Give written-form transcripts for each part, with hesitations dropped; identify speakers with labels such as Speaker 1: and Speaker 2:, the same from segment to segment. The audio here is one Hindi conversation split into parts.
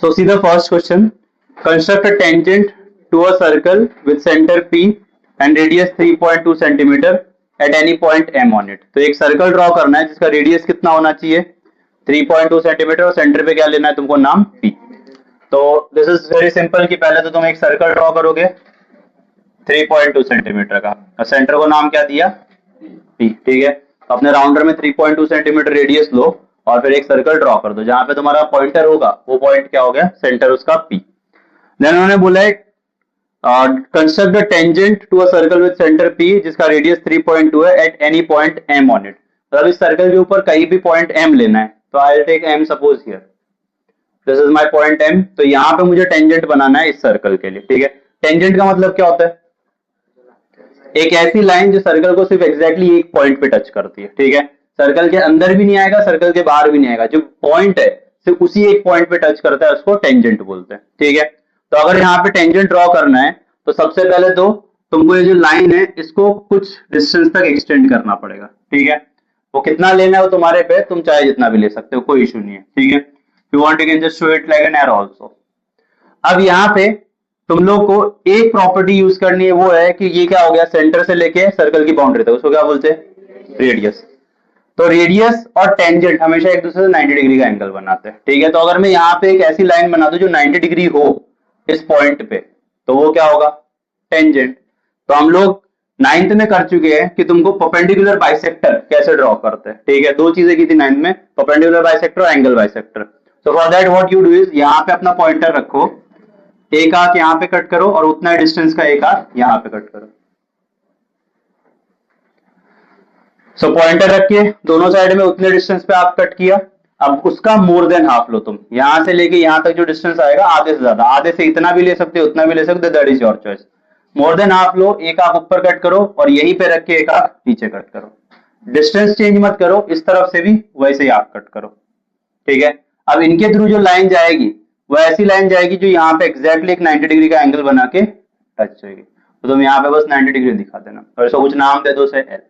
Speaker 1: So see the first question. Construct a tangent to a circle with center P and radius 3.2 cm at any point M on it. तो एक सर्कल ड्रॉ करना है जिसका रेडियस कितना होना चाहिए 3.2 सेंटीमीटर और सेंटर पे क्या लेना है तुमको नाम P. तो दिस इज वेरी सिंपल कि पहले तो तुम एक सर्कल ड्रॉ करोगे 3.2 सेंटीमीटर का और सेंटर को नाम क्या दिया P. ठीक है, अपने राउंडर में 3.2 सेंटीमीटर रेडियस लो और फिर एक सर्कल ड्रॉ कर दो जहां पे तुम्हारा पॉइंटर होगा वो पॉइंट क्या हो गया सेंटर उसका P. देन उन्होंने बोला है construct the tangent to a circle with centre P जिसका रेडियस 3.2 है at any point M on it. मतलब इस सर्कल के ऊपर कहीं भी पॉइंट M लेना है तो I will take M suppose here, this is my point M. तो यहाँ पे मुझे टेंजेंट बनाना है इस सर्कल के लिए. ठीक है, टेंजेंट का मतलब क्या होता है, एक ऐसी लाइन जो सर्कल को सिर्फ एग्जैक्टली एक पॉइंट पे टच करती है. ठीक है, सर्कल के अंदर भी नहीं आएगा सर्कल के बाहर भी नहीं आएगा, जो पॉइंट है सिर्फ उसी एक पॉइंट पे टच करता है उसको टेंजेंट बोलते हैं. ठीक है, तो अगर यहाँ पे टेंजेंट ड्रॉ करना है तो सबसे पहले तो तुमको ये जो लाइन है इसको कुछ डिस्टेंस तक एक्सटेंड करना पड़ेगा. ठीक है, वो कितना लेना है वो तुम्हारे पे, तुम चाहे जितना भी ले सकते हो, कोई इशू नहीं है. ठीक है, you want you can just show it like an arrow also. अब यहाँ पे तुम लोग को एक प्रॉपर्टी यूज करनी है, वो है कि ये क्या हो गया सेंटर से लेके सर्कल की बाउंड्री तक, उसको क्या बोलते हैं रेडियस. तो रेडियस और टेंजेंट हमेशा एक दूसरे से 90 डिग्री का एंगल बनाते हैं. ठीक है, तो अगर मैं यहाँ पे एक ऐसी लाइन बना दूं जो 90 डिग्री हो इस पॉइंट पे तो वो क्या होगा टेंजेंट. तो हम लोग 9th में कर चुके हैं कि तुमको परपेंडिकुलर बाइसेक्टर कैसे ड्रॉ करते हैं. ठीक है, दो चीजें की थी 9th में, परपेंडिकुलर बाइसेक्टर और angle bisector. So for that what you do is यहाँ पे अपना पॉइंटर रखो, एक आंख यहाँ पे कट करो और उतना डिस्टेंस का एक आंख यहाँ पे कट करो. सो पॉइंटर रख के दोनों साइड में उतने डिस्टेंस पे आप कट किया. अब उसका मोर देन हाफ लो तुम, यहां से लेके यहां तक जो डिस्टेंस आएगा आधे से ज्यादा, आधे से इतना भी ले सकते हो उतना भी ले सकते हो, that is your choice. More than half लो, एक आंख ऊपर कट करो और यहीं पे रख के एक आंख नीचे कट करो. डिस्टेंस चेंज मत करो, इस तरफ से भी वैसे ही आंख कट करो. ठीक है, अब इनके थ्रू जो लाइन जाएगी वो ऐसी लाइन जाएगी जो यहाँ पे एग्जैक्टली एक 90 डिग्री का एंगल बना के टच जाएगी. तो तुम यहाँ पे बस 90 डिग्री दिखा देना और इसको कुछ नाम दे दो से L.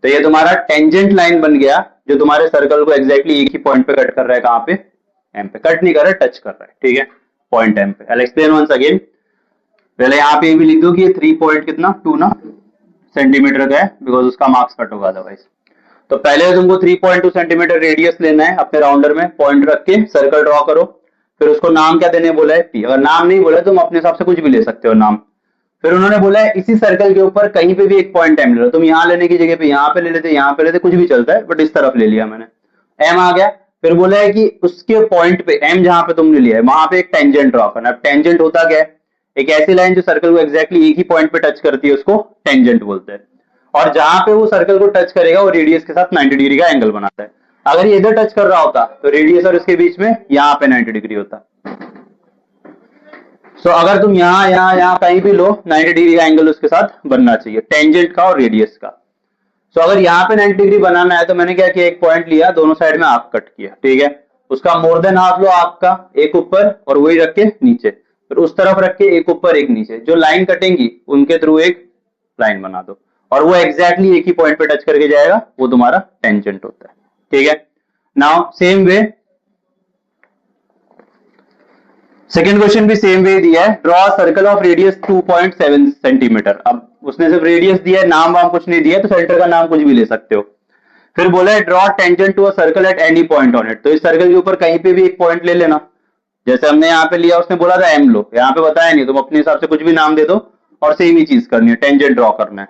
Speaker 1: तो ये तुम्हारा टेंजेंट लाइन बन गया जो तुम्हारे सर्कल को एग्जैक्टली एक ही पॉइंट पे कट कर रहा है. कहां पे M पे, कट नहीं कर रहा है टच कर रहा है. ठीक है, पॉइंट M पे. I explain once again. पहले यहाँ पे भी लिख दो कि ये 3 पॉइंट कितना 2 ना सेंटीमीटर का है बिकॉज उसका मार्क्स कट होगा अदरवाइज. तो पहले तुमको 3.2 सेंटीमीटर रेडियस लेना है अपने राउंडर में, पॉइंट रख के सर्कल ड्रॉ करो. फिर उसको नाम क्या देने बोला है P. अगर नाम नहीं बोला तुम अपने हिसाब से कुछ भी ले सकते हो नाम. फिर उन्होंने बोला है इसी सर्कल के ऊपर कहीं पे भी एक पॉइंट M ले लो. तुम यहाँ लेने की जगह पे यहाँ पे ले लेते, यहाँ पे लेते, कुछ भी चलता है, बट इस तरफ ले लिया मैंने, M आ गया. फिर बोला है कि उसके पॉइंट पे M जहां पे तुमने लिया है वहां पे एक टेंजेंट ड्रॉ करना. अब टेंजेंट होता क्या है, एक ऐसी लाइन जो सर्कल को एग्जैक्टली एक ही पॉइंट पे टच करती है उसको टेंजेंट बोलते हैं. और जहां पे वो सर्कल को टच करेगा वो रेडियस के साथ 90 डिग्री का एंगल बनाता है. अगर ये इधर टच कर रहा होता तो रेडियस और इसके बीच में यहाँ पे 90 डिग्री होता. सो अगर तुम यहाँ कहीं भी लो 90 डिग्री का एंगल उसके साथ बनना चाहिए टेंजेंट का और रेडियस का. सो अगर यहाँ पे 90 डिग्री बनाना है तो मैंने क्या किया, एक पॉइंट लिया, दोनों साइड में हाफ कट किया. ठीक है, उसका मोर देन हाफ लो आपका, एक ऊपर और वही रख के नीचे, फिर उस तरफ रख के एक ऊपर एक नीचे, जो लाइन कटेंगी उनके थ्रू एक लाइन बना दो और वो एग्जैक्टली एक ही पॉइंट पे टच करके जाएगा, वो तुम्हारा टेंजेंट होता है. ठीक है, now same way second question भी सेम वे दिया है. Draw circle of radius 2.7 centimetre. अब उसने सिर्फ रेडियस दिया है, नाम वाम कुछ नहीं दिया, तो सेंटर का नाम कुछ भी ले सकते हो. फिर बोला है draw tangent to a circle at any point on it. तो इस सर्कल के ऊपर कहीं पे भी एक पॉइंट ले लेना, जैसे हमने यहाँ पे लिया, उसने बोला था M लो, यहाँ पे बताया नहीं, तुम अपने हिसाब से कुछ भी नाम दे दो और सेम ही चीज करनी है, टेंजेंट ड्रॉ करना है.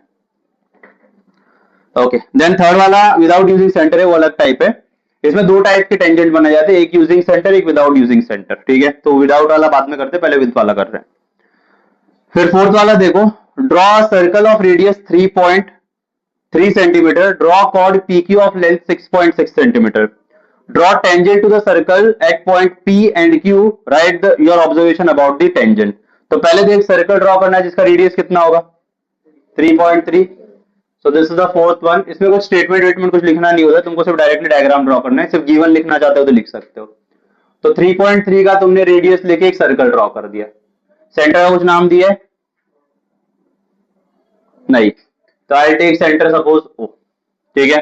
Speaker 1: ओके, देन थर्ड वाला विदाउट यूजिंग सेंटर है, वो अलग टाइप है. इसमें दो टाइप के टेंजेंट बनाए जाते हैं, एक यूजिंग सेंटर, एक विदाउट यूजिंग सेंटर. ठीक है, तो विदाउट वाला बाद में करते हैं, पहले विद वाला कर रहे हैं. फिर फोर्थ वाला देखो, draw circle of radius 3.3 centimetre, draw chord PQ of length 6.6 centimetre, draw tangent to the circle at point P and Q, write your observation about the tangent. तो पहले तो एक सर्कल ड्रॉ करना है जिसका रेडियस कितना होगा 3.3. सो this is the fourth one. इसमें कुछ स्टेटमेंट कुछ लिखना नहीं होता, तुमको सिर्फ डायरेक्टली डायग्राम ड्रॉ करना है. सिर्फ गिवन लिखना चाहते हो तो लिख सकते हो. तो 3.3 का तुमने रेडियस लेके एक सर्कल ड्रॉ कर दिया, सेंटर का कुछ नाम दिया है नहीं, तो I take centre suppose O. ठीक है,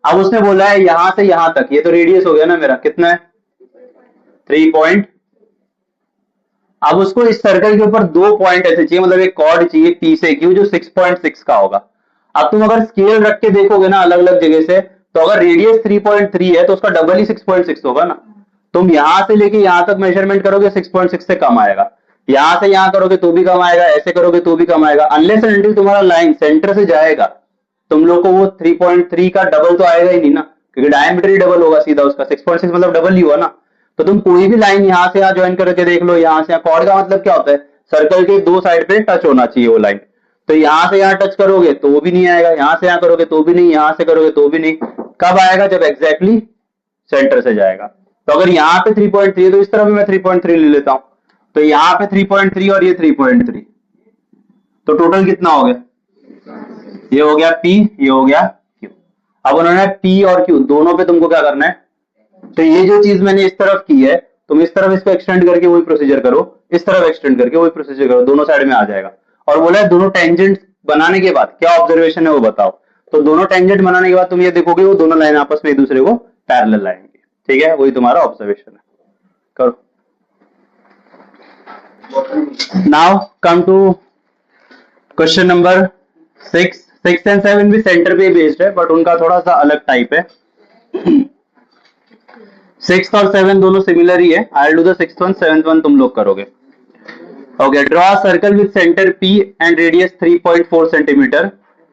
Speaker 1: अब उसने बोला है यहां से यहां तक, ये तो रेडियस हो गया ना मेरा, कितना है 3 अब उसको इस सर्कल के ऊपर 2 पॉइंट ऐसे चाहिए, मतलब एक कॉर्ड चाहिए पी से क्यू जो 6.6 का होगा। अब तुम अगर स्केल रख के देखोगे ना अलग अलग जगह से, तो अगर रेडियस 3.3 है तो उसका डबल ही 6.6 होगा ना। तुम यहां से लेके यहां तक मेजरमेंट करोगे 6.6 से कम आएगा, यहां से यहां करोगे तो भी कम आएगा, ऐसे करोगे तो भी कम आएगा, अनलेस एंड अनटिल तुम्हारा लाइन सेंटर से जाएगा तुम लोग को वो 3.3 का डबल तो आएगा ही नहीं ना, क्योंकि डायमीटर ही डबल होगा सीधा उसका, 6.6 मतलब डबल ही हुआ ना। तो तुम कोई भी लाइन यहाँ से यहाँ ज्वाइन करके देख लो, यहाँ से यहाँ, कॉर्ड का मतलब क्या होता है, सर्कल के 2 साइड पे टच होना चाहिए वो लाइन। तो यहाँ से यहाँ टच करोगे तो वो भी नहीं आएगा, यहाँ से यहाँ करोगे तो भी नहीं, यहाँ से करोगे तो भी नहीं। कब आएगा, जब एग्जैक्टली सेंटर से जाएगा। तो अगर यहाँ पे 3.3 है तो इस तरफ भी मैं 3.3 ले लेता हूं, तो यहाँ पे 3.3 और ये 3.3, तो टोटल कितना हो गया, ये हो गया P, ये हो गया Q। अब उन्होंने P और Q दोनों पे तुमको क्या करना है, तो ये जो चीज मैंने इस तरफ की है तुम इस तरफ इसको एक्सटेंड करके वही प्रोसीजर करो, इस तरफ एक्सटेंड करके वही प्रोसीजर करो, दोनों साइड में आ जाएगा। और बोला है दोनों टेंजेंट बनाने के बाद क्या ऑब्जर्वेशन है वो बताओ। तो दोनों टेंजेंट बनाने के बाद तुम ये देखोगे वो दोनों लाइन आपस में एक दूसरे को पैरेलल लाएंगे, ठीक है, वही तुम्हारा ऑब्जर्वेशन है। करो। Now come to question number 6 and 7 भी सेंटर पे बेस्ड है, बट उनका थोड़ा सा अलग टाइप है। 6 और 7 दोनों सिमिलर ही है। I will do the 6th one, 7th one तुम लोग करोगे। Okay, draw a circle with centre P and radius 3.4 centimetre.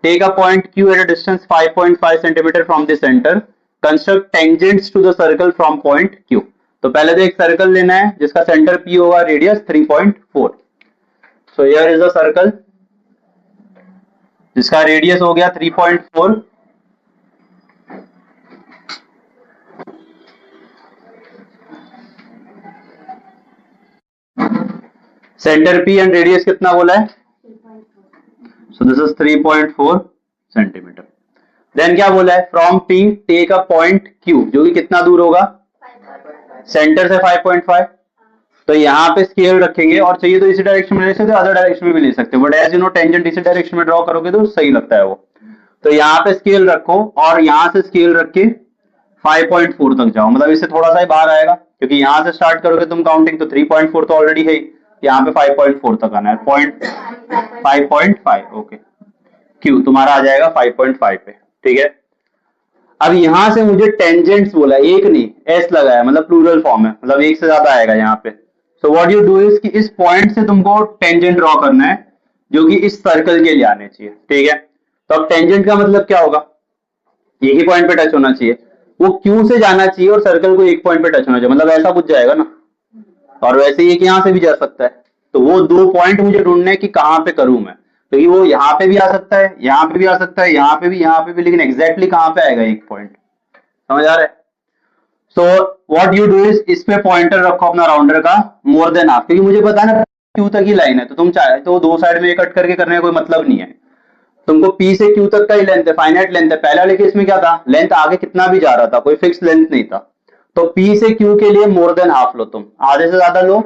Speaker 1: Take a point Q at a distance 5.5 centimetre from the centre. Construct tangents to the circle from point Q। तो पहले तो एक सर्कल लेना है जिसका सेंटर P होगा, radius 3.4। So here is the circle जिसका रेडियस हो गया 3.4। सेंटर P एंड रेडियस कितना बोला है, so this is 3.4 centimetre. Then क्या बोला है, from P take a point Q जो कि कितना दूर होगा, सेंटर से 5.5। तो यहाँ पे स्केल रखेंगे, और चाहिए तो इसी डायरेक्शन में ले सकते हो, अदर डायरेक्शन में भी ले सकते हो, but as you know tangent इसी डायरेक्शन में ड्रॉ करोगे तो सही लगता है वो। तो यहाँ पे स्केल रखो और यहाँ से स्केल रख के 5.4 तक जाओ, मतलब इससे थोड़ा सा ही बाहर आएगा, क्योंकि यहाँ से स्टार्ट करोगे तुम काउंटिंग तो 3.4 तो ऑलरेडी है, यहाँ पे 5.4 तक आना है, 5.5। ओके, Q तुम्हारा आ जाएगा 5.5 पे, ठीक है। अब यहां से मुझे टेंजेंट्स बोला, एक नहीं एस लगाया, मतलब प्लूरल फॉर्म है, मतलब एक से ज्यादा आएगा यहाँ पे। So what you do is कि इस पॉइंट से तुमको टेंजेंट ड्रॉ करना है जो कि इस सर्कल के लिए आने चाहिए, ठीक है। तो अब टेंजेंट का मतलब क्या होगा, एक ही पॉइंट पे टच होना चाहिए, वो Q से जाना चाहिए और सर्कल को एक पॉइंट पे टच होना चाहिए, मतलब ऐसा कुछ जाएगा ना। और वैसे ही यहां से भी जा सकता है, तो वो 2 पॉइंट मुझे ढूंढने हैं कि कहां पे करूं मैं, क्योंकि वो यहाँ पे भी आ सकता है, यहाँ पे भी आ सकता है, यहाँ पे भी, लेकिन एग्जैक्टली कहां पे आएगा एक पॉइंट, समझ आ रहा है। So what you do is इस पे पॉइंटर रखो अपना राउंडर का मोर देन हाफ, क्योंकि मुझे पता है ना Q तक ही लाइन है, तो तुम चाहे तो 2 साइड में कट करके करने का कोई मतलब नहीं है। तुमको P से Q तक का ही लेंथ है, फाइनाइट लेंथ है। पहले वाले केस में क्या था, लेंथ आगे कितना भी जा रहा था, कोई फिक्स लेंथ नहीं था। तो P से Q के लिए मोर देन हाफ लो, तुम आधे से ज्यादा लो,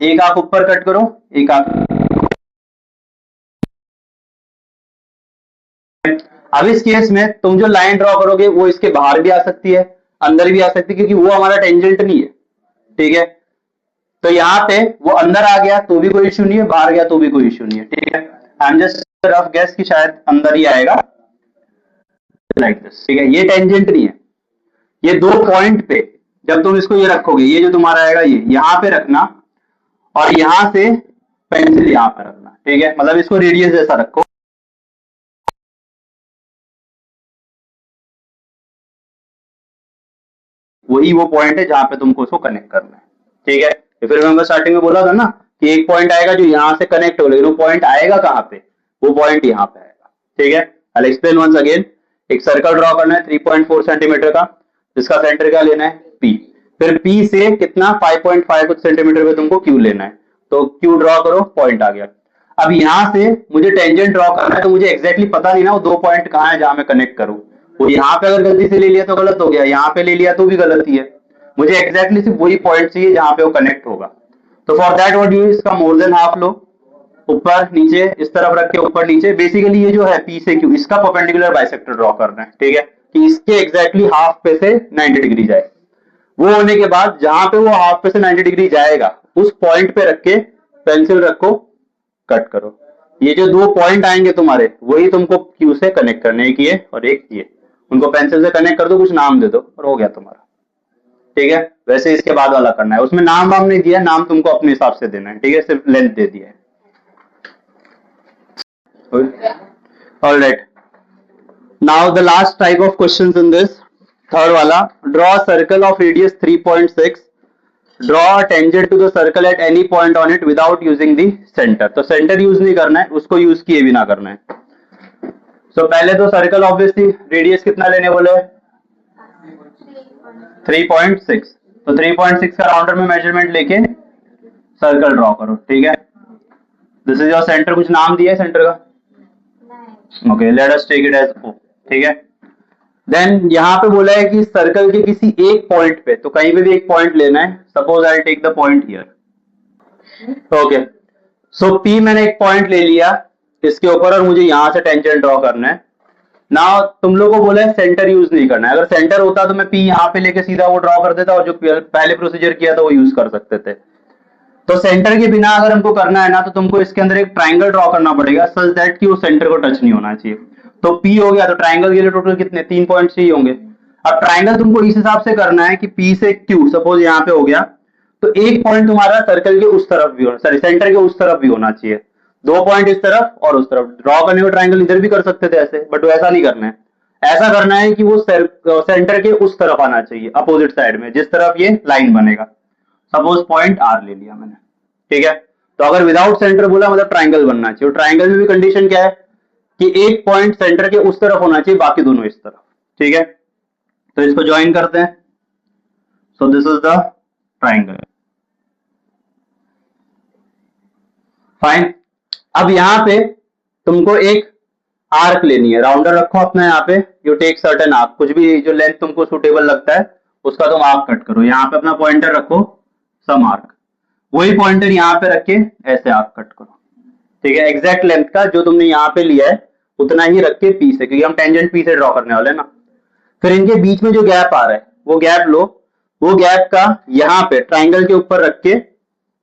Speaker 1: एक आंख ऊपर कट करो, एक आंख। अब इस केस में तुम जो लाइन ड्रॉ करोगे वो इसके बाहर भी आ सकती है, अंदर भी आ सकती है, क्योंकि वो हमारा टेंजेंट नहीं है, ठीक है। तो यहाँ पे वो अंदर आ गया तो भी कोई इश्यू नहीं है, बाहर गया तो भी कोई इश्यू नहीं है, ठीक है। I am just rough guess कि शायद अंदर ही आएगा, लाइक दिस, ठीक है। ये टेंजेंट नहीं है, ये 2 पॉइंट पे जब तुम इसको ये रखोगे, ये जो तुम्हारा आएगा ये यहाँ पे रखना, और यहां से पेंसिल यहाँ पे रखना, ठीक है। मतलब इसको रेडियस जैसा रखो, वही वो पॉइंट है जहां पे तुमको उसको कनेक्ट करना है, ठीक है। तो फिर मैं स्टार्टिंग में बोला था ना कि एक पॉइंट आएगा जो यहां से कनेक्ट हो, लेकिन वो पॉइंट आएगा कहां पे, वो पॉइंट यहाँ पे आएगा, ठीक है। I will explain once again. एक सर्कल ड्रॉ करना है 3.4 सेंटीमीटर का, जिसका सेंटर क्या लेना है P, फिर P से कितना 5.5 कुछ सेंटीमीटर पे तुमको Q लेना है, तो Q ड्रॉ करो, पॉइंट आ गया। अब यहां से मुझे टेंजेंट ड्रॉ करना है, तो मुझे एग्जैक्टली पता नहीं ना वो 2 पॉइंट कहां है जहां मैं कनेक्ट करूं। वो यहाँ पे अगर गलती से ले लिया तो गलत हो गया, यहाँ पे ले लिया तो भी गलत ही है। मुझे एग्जैक्टली सिर्फ वही पॉइंट चाहिए जहां पे वो कनेक्ट होगा। तो फॉर दैट व्हाट यू इसका मोर देन हाफ लो, ऊपर नीचे इस तरफ रख के ऊपर नीचे। बेसिकली ये जो है P से Q, इसका परपेंडिकुलर बाइसेक्टर ड्रॉ करना है, ठीक है, कि इसके एग्जैक्टली हाफ पे से 90 डिग्री जाए। वो होने के बाद जहां पे वो हाफ पे से 90 डिग्री जाएगा उस पॉइंट पे रख के पेंसिल रखो, कट करो। ये जो दो पॉइंट आएंगे तुम्हारे वही तुमको क्यू से कनेक्ट करने, एक ये और एक ये, उनको पेंसिल से कनेक्ट कर दो, कुछ नाम दे दो और हो गया तुम्हारा। ठीक है, वैसे इसके बाद वाला करना है, उसमें नाम वाम नहीं दिया, नाम तुमको अपने हिसाब से देना है। ठीक है, सिर्फ लेंथ दे दिया है। Alright, now the last type of questions in this, third वाला, draw circle of radius 3.6, draw tangent to the circle at any point on it without using the centre. तो सेंटर यूज नहीं करना है, उसको यूज किए भी ना करना है। सो पहले तो सर्कल ऑब्वियसली रेडियस कितना लेने बोले, 3.6। तो 3.6 का राउंडर में मेजरमेंट लेके सर्कल ड्रॉ करो। ठीक है, दिस इज योर सेंटर, कुछ नाम दिया है सेंटर का? Okay, let us take it as O। ठीक है, देन यहाँ पे बोला है कि सर्कल के किसी एक पॉइंट पे, तो कहीं पे भी एक पॉइंट लेना है। Suppose I take the point here. Okay, so P मैंने एक पॉइंट ले लिया इसके ऊपर और मुझे यहां से टेंजेंट ड्रॉ करना है। नाउ तुम लोगों को बोला है सेंटर यूज नहीं करना है। अगर सेंटर होता तो मैं P यहाँ पे लेके सीधा वो ड्रॉ कर देता और जो पहले प्रोसीजर किया था वो यूज कर सकते थे। तो सेंटर के बिना अगर हमको करना है ना, तो तुमको इसके अंदर एक ट्राइंगल ड्रॉ करना पड़ेगा सच दैट कि वो सेंटर को टच नहीं होना चाहिए। तो P हो गया, तो ट्राइंगल के लिए टोटल कितने 3 पॉइंट चाहिए होंगे। अब ट्राइंगल तुमको इस हिसाब से करना है कि P से Q सपोज यहाँ पे हो गया, तो एक पॉइंट तुम्हारा सर्कल के उस तरफ भी होना, सॉरी सेंटर के उस तरफ भी होना चाहिए। 2 पॉइंट इस तरफ और उस तरफ। ड्रॉ करने में ट्राइंगल इधर भी कर सकते थे ऐसे, बट वो ऐसा नहीं करना है। ऐसा करना है कि वो सेंटर के उस तरफ आना चाहिए, अपोजिट साइड में, जिस तरफ ये लाइन बनेगा। सपोज पॉइंट R ले लिया मैंने। ठीक है, तो अगर विदाउट सेंटर बोला मतलब ट्राइंगल बनना चाहिए। ट्राइंगल में भी कंडीशन क्या है कि एक पॉइंट सेंटर के उस तरफ होना चाहिए, बाकी दोनों इस तरफ। ठीक है, तो इसको ज्वाइन करते हैं। सो this is the triangle. Fine, अब यहां पे तुमको एक आर्क लेनी है, राउंडर रखो अपना यहाँ पे, यू टेक सर्टेन आर्क, कुछ भी जो लेंथ तुमको सुटेबल लगता है उसका तुम आर्क कट करो। यहाँ पे अपना पॉइंटर रखो, सम आर्क, वही पॉइंटर यहाँ पे रख के ऐसे आर्क कट करो। ठीक है, एग्जैक्ट लेंथ का जो तुमने यहाँ पे लिया है उतना ही रख के P से, क्योंकि हम टेंजेंट P से ड्रॉ करने वाले हैं ना। फिर इनके बीच में जो गैप आ रहा है वो गैप लो, वो गैप का यहाँ पे ट्राइंगल के ऊपर रख के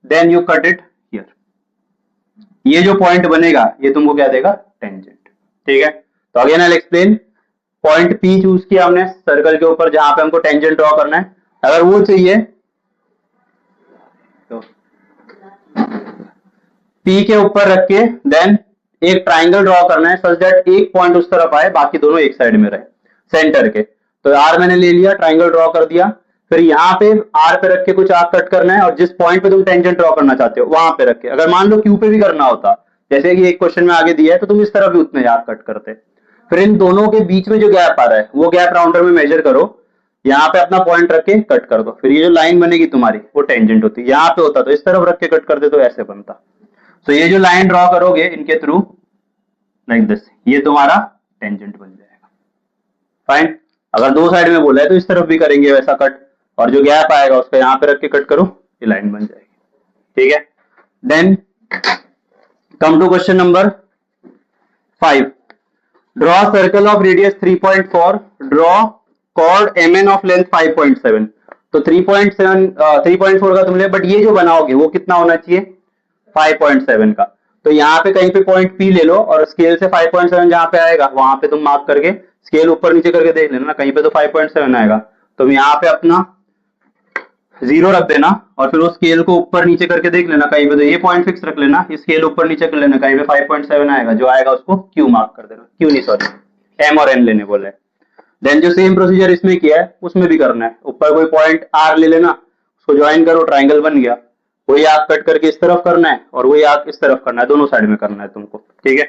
Speaker 1: then you cut it here. ये जो पॉइंट बनेगा ये तुमको क्या देगा, टेंजेंट। ठीक है, तो again I will explain. Point P choose किया हमने सर्कल के ऊपर जहां पे हमको टेंजेंट ड्रॉ करना है। अगर वो चाहिए तो P के ऊपर रख के देन एक ट्राइंगल ड्रॉ करना है सच दैट एक पॉइंट उस तरफ आए, बाकी दोनों एक साइड में रहे सेंटर के। तो R मैंने ले लिया, ट्राइंगल ड्रॉ कर दिया। फिर यहाँ पे R पे रख के कुछ आर्क कट करना है और जिस पॉइंट पे तुम टेंजेंट ड्रॉ करना चाहते हो वहां पे रख के, अगर मान लो Q पे भी करना होता, जैसे कि एक क्वेश्चन में आगे दिया है, तो तुम इस तरह भी उतने आर्क कट करते। फिर इन दोनों के बीच में जो गैप आ रहा है वो गैप राउंडर में मेजर करो, यहाँ पे अपना पॉइंट रख के कट कर दो। फिर ये जो लाइन बनेगी तुम्हारी वो टेंजेंट होती है। यहाँ पे होता तो इस तरफ रख के कट करते तो ऐसे बनता। तो ये जो लाइन ड्रॉ करोगे इनके थ्रू लाइक दिस, ये तुम्हारा टेंजेंट बन जाएगा। फाइन, अगर दो साइड में बोला है तो इस तरफ भी करेंगे वैसा कट, और जो गैप आएगा उसका यहाँ पे रख के कट करो, ये लाइन बन जाएगी। ठीक है, then come to question number 5। Draw circle of radius 3.4, draw chord MN of length 5.7। तो 3.4 का तुमने, बट ये जो बनाओगे वो कितना होना चाहिए, 5.7 का। तो यहाँ पे कहीं पे पॉइंट P ले लो और स्केल से 5.7 जहां पे आएगा वहां पे तुम मार्क करके स्केल ऊपर नीचे करके देख लेना, कहीं पे तो 5.7 आएगा। तो यहाँ पे अपना 0 रख देना और फिर उस स्केल को ऊपर नीचे करके देख लेना, कहीं पे तो ये पॉइंट फिक्स रख लेना, स्केल ऊपर नीचे कर लेना, कहीं पे 5.7 आएगा, जो आएगा उसको Q मार्क कर देना। Q नहीं सॉरी, M और N लेने बोले। देन जो सेम प्रोसीजर इसमें किया है उसमें भी करना है। ऊपर कोई पॉइंट R ले लेना, उसको ज्वाइन करो, ट्राइंगल बन गया। वही आर्क कट करके इस तरफ करना है और वही आर्क इस तरफ करना है, दोनों साइड में करना है तुमको। ठीक है,